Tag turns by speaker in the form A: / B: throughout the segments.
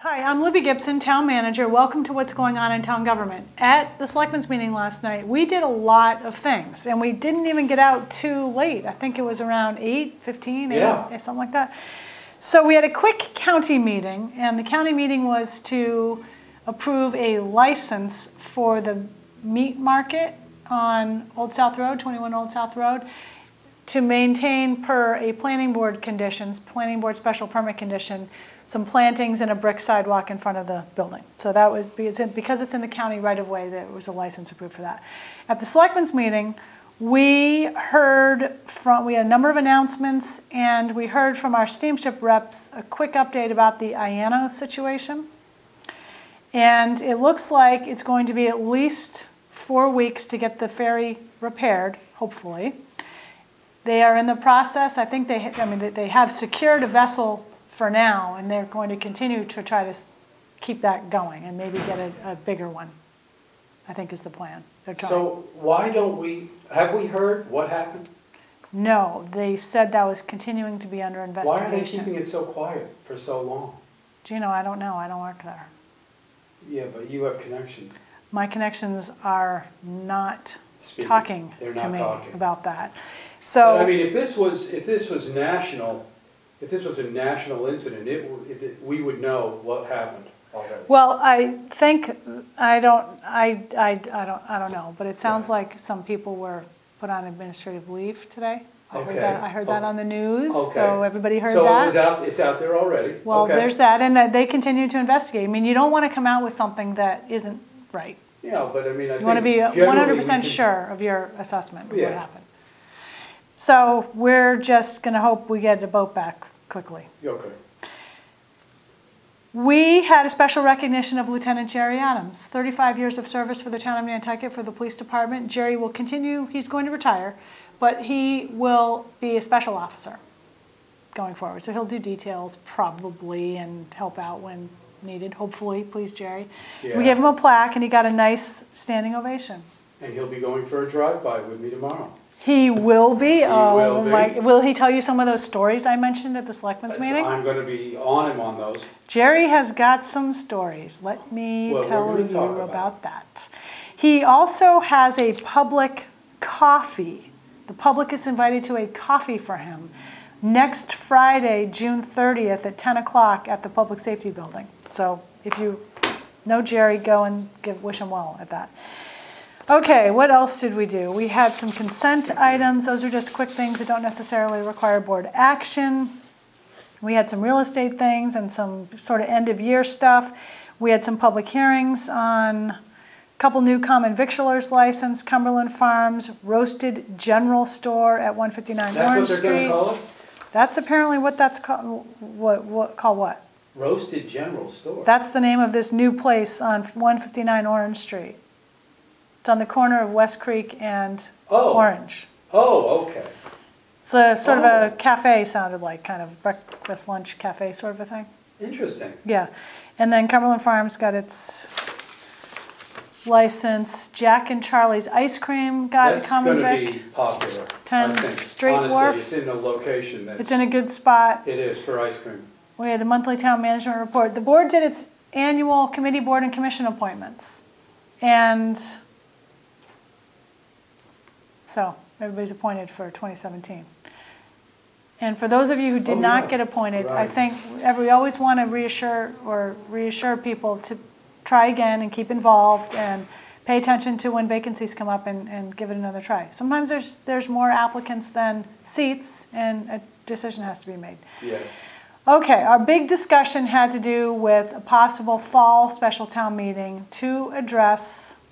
A: Hi, I'm Libby Gibson, Town Manager. Welcome to What's Going On in Town Government. At the Selectmen's meeting last night, we did a lot of things, and we didn't even get out too late. I think it was around 8:15, something like that. So we had a quick county meeting, and the county meeting was to approve a license for the meat market on Old South Road, 21 Old South Road, to maintain per a planning board conditions, planning board special permit condition, some plantings and a brick sidewalk in front of the building. So that was, because it's in the county right of way, there was a license approved for that. At the Selectmen's meeting, we had a number of announcements, and we heard from our steamship reps a quick update about the IANO situation. And it looks like it's going to be at least 4 weeks to get the ferry repaired, hopefully. They are in the process. I think they have secured a vessel for now, and they're going to continue to try to keep that going and maybe get a bigger one, I think is the plan. They're trying.
B: So why don't have we heard what happened?
A: No, they said that was continuing to be under investigation.
B: Why are they keeping it so quiet for so long?
A: Gino, I don't know. I don't work there.
B: Yeah, but you have connections.
A: My connections are not talking to me about that. So,
B: but, I mean, if this was national, if this was a national incident, we would know what happened already.
A: Well, I think I don't know, but it sounds like some people were put on administrative leave today. I heard that on the news, so everybody heard that.
B: So it's out there already.
A: Well, there's that, and they continue to investigate. I mean, you don't want to come out with something that isn't right.
B: Yeah, but I mean, I think
A: you want to be 100% sure of your assessment of what happened. So we're just going to hope we get the boat back quickly.
B: Okay.
A: We had a special recognition of Lieutenant Jerry Adams, 35 years of service for the town of Nantucket for the police department. Jerry will continue, he's going to retire, but he will be a special officer going forward. So he'll do details probably and help out when needed, hopefully, please Jerry. Yeah. We gave him a plaque and he got a nice standing ovation.
B: And he'll be going for a drive-by with me tomorrow.
A: He will be? Will he tell you some of those stories I mentioned at the Selectmen's meeting?
B: I'm going to be on him on those.
A: Jerry has got some stories. Let me tell you about that. He also has a public coffee. The public is invited to a coffee for him next Friday, June 30th at 10 o'clock at the Public Safety Building. So if you know Jerry, go and wish him well at that. Okay, what else did we do? We had some consent items. Those are just quick things that don't necessarily require board action. We had some real estate things and some sort of end-of-year stuff. We had some public hearings on a couple new common victualers license, Cumberland Farms, Roasted General Store at 159 Orange Street. That's what they're going to call it? That's apparently what that's called. What?
B: Roasted General Store?
A: That's the name of this new place on 159 Orange Street. It's on the corner of West Creek and Orange.
B: Oh, okay.
A: It's a sort of a cafe, sounded like, kind of breakfast, lunch cafe sort of a thing.
B: Interesting.
A: Yeah. And then Cumberland Farms got its license. Jack and Charlie's Ice Cream got a common vic.
B: That's going to be popular,
A: 10 Straight
B: Honestly,
A: Wharf.
B: it's in a location that's...
A: It's in a good spot.
B: It is for ice cream.
A: We had a monthly town management report. The board did its annual committee, board, and commission appointments. And so everybody's appointed for 2017. And for those of you who did not get appointed, I think we always want to reassure people to try again and keep involved and pay attention to when vacancies come up and give it another try. Sometimes there's more applicants than seats, and a decision has to be made.
B: Yeah.
A: Okay, our big discussion had to do with a possible fall special town meeting to address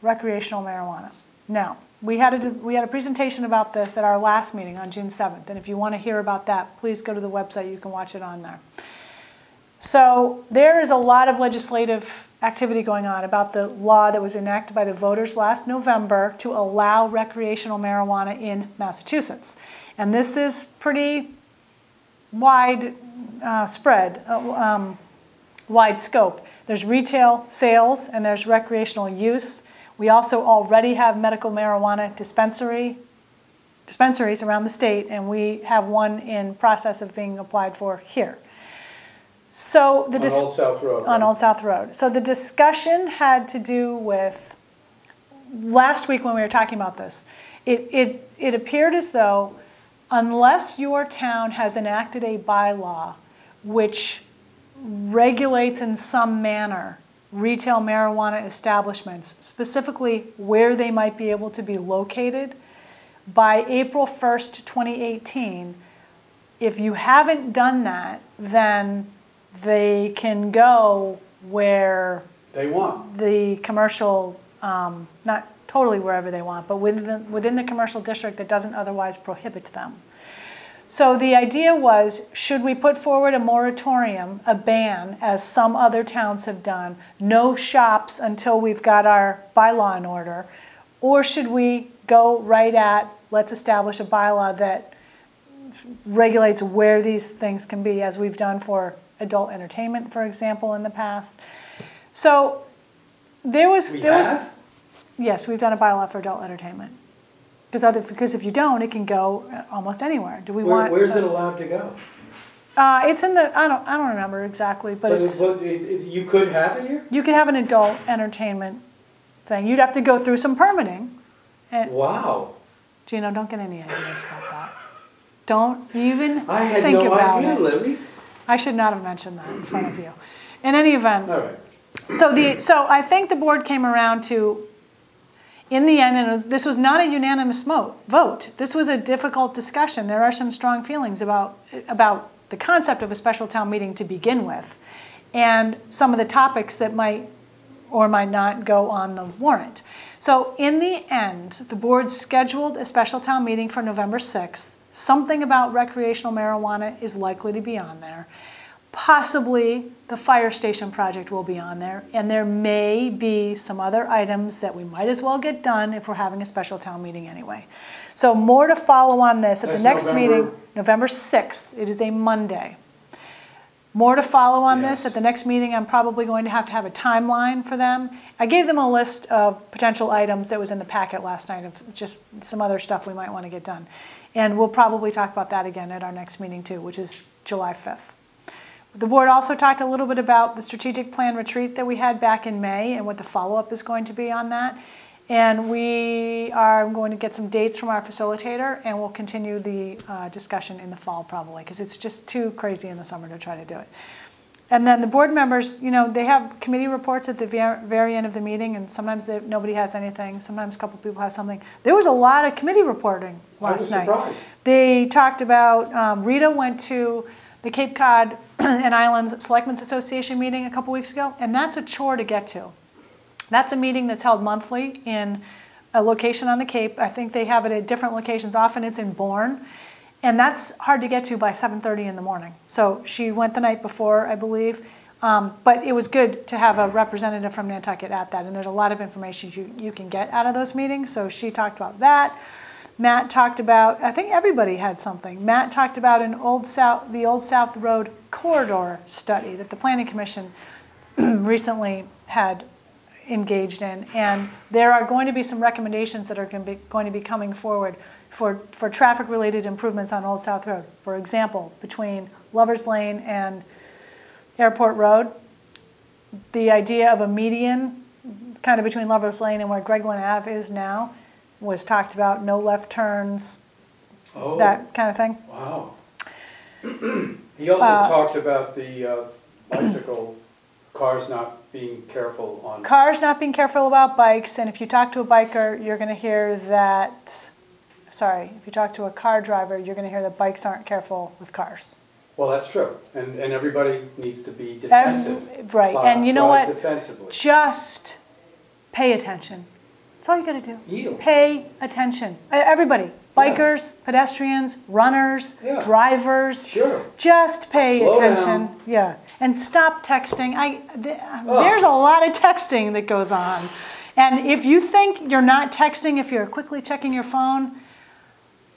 A: recreational marijuana. Now, we had a presentation about this at our last meeting on June 7th, and if you want to hear about that, please go to the website. You can watch it on there. So there is a lot of legislative activity going on about the law that was enacted by the voters last November to allow recreational marijuana in Massachusetts. And this is pretty wide wide scope. There's retail sales and there's recreational use. We also already have medical marijuana dispensaries around the state, and we have one in process of being applied for here. So
B: On Old South Road.
A: on
B: right?
A: Old South Road. So the discussion had to do with, last week when we were talking about this, it appeared as though unless your town has enacted a bylaw which regulates in some manner retail marijuana establishments, specifically where they might be able to be located, by April 1st, 2018, if you haven't done that, then they can go where
B: They want.
A: the commercial, not totally wherever they want, but within the commercial district that doesn't otherwise prohibit them. So the idea was, should we put forward a moratorium, a ban, as some other towns have done, no shops until we've got our bylaw in order, or should we go right at, let's establish a bylaw that regulates where these things can be, as we've done for adult entertainment, for example, in the past. So there was, yes, we've done a bylaw for adult entertainment. Because if you don't, it can go almost anywhere. Do we want?
B: Where's it allowed to go?
A: It's in the, I don't remember exactly, but it's.
B: You could have it here?
A: You could have an adult entertainment thing. You'd have to go through some permitting. And,
B: Wow.
A: Gino, don't get any ideas about that. Don't even think about it.
B: I had no idea, Libby.
A: I should not have mentioned that in front of you. In any event.
B: All right.
A: So I think the board came around to, in the end, and this was not a unanimous vote. This was a difficult discussion. There are some strong feelings about the concept of a special town meeting to begin with, and some of the topics that might or might not go on the warrant. So in the end, the board scheduled a special town meeting for November 6th. Something about recreational marijuana is likely to be on there. Possibly the fire station project will be on there, and there may be some other items that we might as well get done if we're having a special town meeting anyway. So more to follow on this at the next meeting, November 6th. It is a Monday. More to follow on this at the next meeting. I'm probably going to have a timeline for them. I gave them a list of potential items that was in the packet last night of just some other stuff we might want to get done. And we'll probably talk about that again at our next meeting too, which is July 5th. The board also talked a little bit about the strategic plan retreat that we had back in May and what the follow-up is going to be on that. And we are going to get some dates from our facilitator, and we'll continue the discussion in the fall probably, because it's just too crazy in the summer to try to do it. And then the board members, you know, they have committee reports at the very end of the meeting, and sometimes nobody has anything. Sometimes a couple people have something. There was a lot of committee reporting last night.
B: I was surprised.
A: They talked about, Rita went to the Cape Cod and Islands Selectmen's Association meeting a couple weeks ago, and that's a chore to get to. That's a meeting that's held monthly in a location on the Cape. I think they have it at different locations. Often it's in Bourne, and that's hard to get to by 7:30 in the morning. So she went the night before, I believe, but it was good to have a representative from Nantucket at that, and there's a lot of information you can get out of those meetings. So she talked about that. Matt talked about, I think everybody had something. Matt talked about the Old South Road corridor study that the Planning Commission recently had engaged in, and there are going to be some recommendations that are going to be coming forward for traffic-related improvements on Old South Road. For example, between Lover's Lane and Airport Road, the idea of a median kind of between Lover's Lane and where Gregland Ave is now was talked about, no left turns, that kind of thing.
B: Wow. He also talked about the bicycle cars not being careful on...
A: Cars not being careful about bikes, and if you talk to a biker, you're going to hear that... Sorry, if you talk to a car driver, you're going to hear that bikes aren't careful with cars.
B: Well, that's true, and everybody needs to be defensive.
A: Right, and you know what?
B: Defensively.
A: Just pay attention. That's all you got to do.
B: Yield.
A: Pay attention. Everybody. Bikers, pedestrians, runners, drivers.
B: Sure.
A: Just pay
B: Slow
A: attention.
B: down.
A: Yeah. And stop texting. There's a lot of texting that goes on. And if you think you're not texting, if you're quickly checking your phone,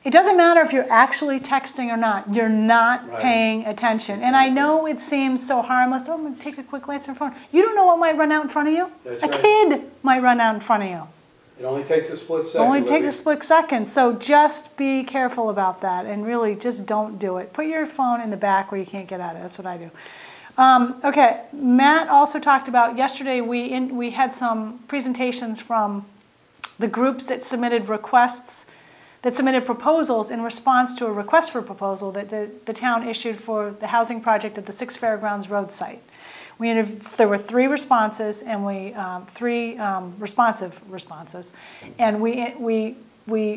A: it doesn't matter if you're actually texting or not. You're not paying attention. Exactly. And I know it seems so harmless. Oh, I'm going to take a quick glance at your phone. You don't know what might run out in front of you.
B: That's
A: a kid might run out in front of you.
B: It only takes a split second.
A: Only takes a split second. So just be careful about that, and really just don't do it. Put your phone in the back where you can't get at it. That's what I do. Okay, Matt also talked about, yesterday we had some presentations from the groups that submitted proposals in response to a request for proposal that the town issued for the housing project at the Six Fairgrounds Road site. There were 3 responses, and responsive responses, and we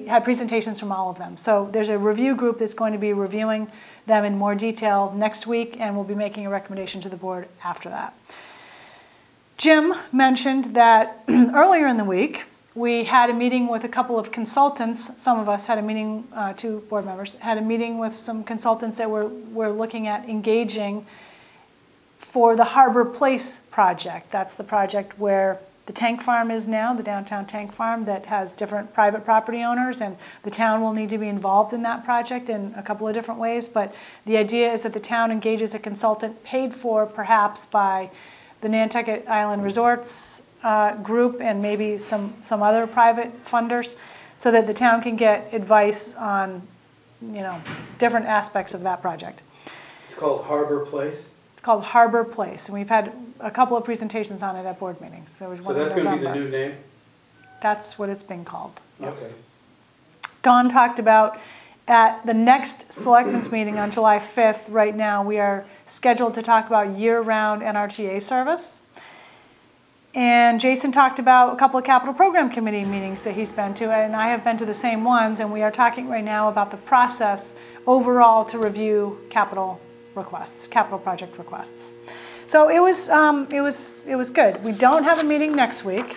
A: had presentations from all of them. So there's a review group that's going to be reviewing them in more detail next week, and we'll be making a recommendation to the board after that. Jim mentioned that earlier in the week, we had a meeting with a couple of consultants. Some of us had a meeting, 2 board members, had a meeting with some consultants that were looking at engaging for the Harbor Place project. That's the project where the tank farm is now, the downtown tank farm that has different private property owners, and the town will need to be involved in that project in a couple of different ways. But the idea is that the town engages a consultant paid for perhaps by the Nantucket Island Resorts group and maybe some other private funders, so that the town can get advice on, different aspects of that project.
B: It's called Harbor Place?
A: It's called Harbor Place, and we've had a couple of presentations on it at board meetings. So
B: that's going to be the new name?
A: That's what it's been called, yes.
B: Okay.
A: Dawn talked about at the next selectmen's meeting on July 5th, right now, we are scheduled to talk about year-round NRTA service. And Jason talked about a couple of capital program committee meetings that he's been to, and I have been to the same ones, and we are talking right now about the process overall to review capital requests, capital project requests. So it was good. We don't have a meeting next week.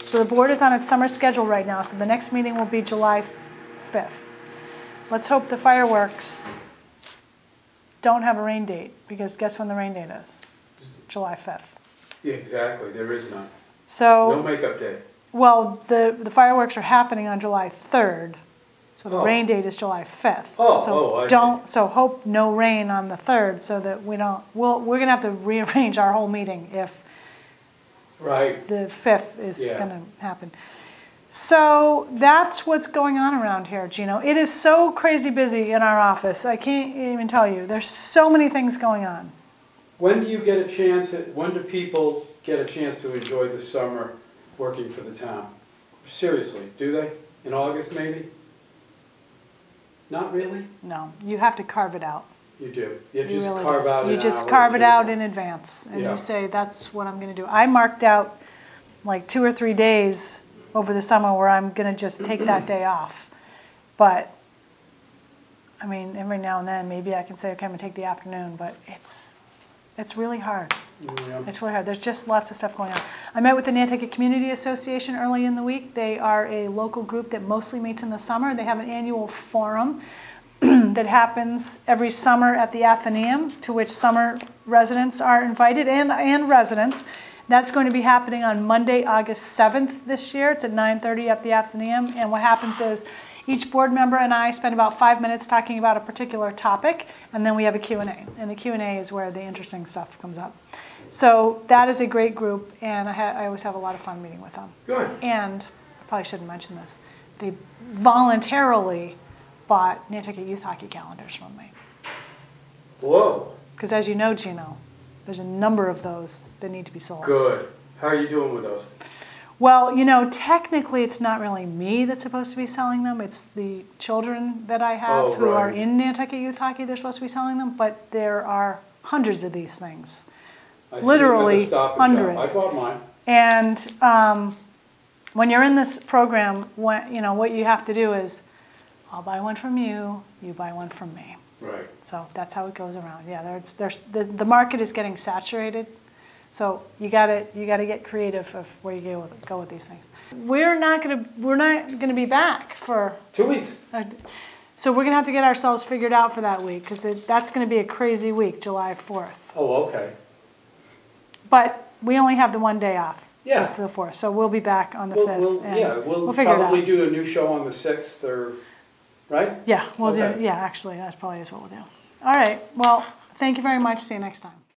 A: So the board is on its summer schedule right now, so the next meeting will be July 5th. Let's hope the fireworks don't have a rain date, because guess when the rain date is? July 5th.
B: Yeah, exactly. There is none.
A: So
B: no makeup day.
A: Well, the fireworks are happening on July 3rd, so the rain date is July 5th. So hope no rain on the 3rd, so that we're gonna have to rearrange our whole meeting if the 5th is gonna happen. So that's what's going on around here, Gino. It is so crazy busy in our office. I can't even tell you. There's so many things going on.
B: When do you get a chance, when do people get a chance to enjoy the summer working for the town? Seriously, do they? In August maybe? Not really?
A: No, you have to carve it out.
B: You do. You just carve out an hour.
A: You just carve it out in advance, and you say, that's what I'm going to do. I marked out like 2 or 3 days over the summer where I'm going to just take that day off. But, I mean, every now and then maybe I can say, okay, I'm going to take the afternoon, but it's really hard.
B: Yeah.
A: It's really hard. There's just lots of stuff going on. I met with the Nantucket Community Association early in the week. They are a local group that mostly meets in the summer. They have an annual forum that happens every summer at the Athenaeum, to which summer residents are invited, and residents. That's going to be happening on Monday, August 7th this year. It's at 9:30 at the Athenaeum. And what happens is each board member and I spend about 5 minutes talking about a particular topic, and then we have a Q&A. And the Q&A is where the interesting stuff comes up. So that is a great group, and I always have a lot of fun meeting with them.
B: Good.
A: And I probably shouldn't mention this. They voluntarily bought Nantucket Youth Hockey calendars from me.
B: Whoa.
A: Because as you know, Gino, there's a number of those that need to be sold.
B: Good. How are you doing with those?
A: Well, you know, technically it's not really me that's supposed to be selling them. It's the children that I have who are in Nantucket Youth Hockey. They're supposed to be selling them, but there are hundreds of these things. Literally hundreds.
B: I bought mine.
A: And when you're in this program, what you have to do is, I'll buy one from you, you buy one from me.
B: Right.
A: So that's how it goes around. Yeah, the market is getting saturated. So you gotta get creative of where you go with these things. We're not gonna be back for
B: 2 weeks.
A: So we're gonna have to get ourselves figured out for that week, because that's gonna be a crazy week, July 4th.
B: Oh, okay.
A: But we only have the one day off.
B: Yeah.
A: For the 4th, so we'll be back on the 5th.
B: We'll
A: figure it out.
B: probably do a new show on the 6th, or right?
A: Yeah, we'll do. Yeah, actually, that probably is what we'll do. All right. Well, thank you very much. See you next time.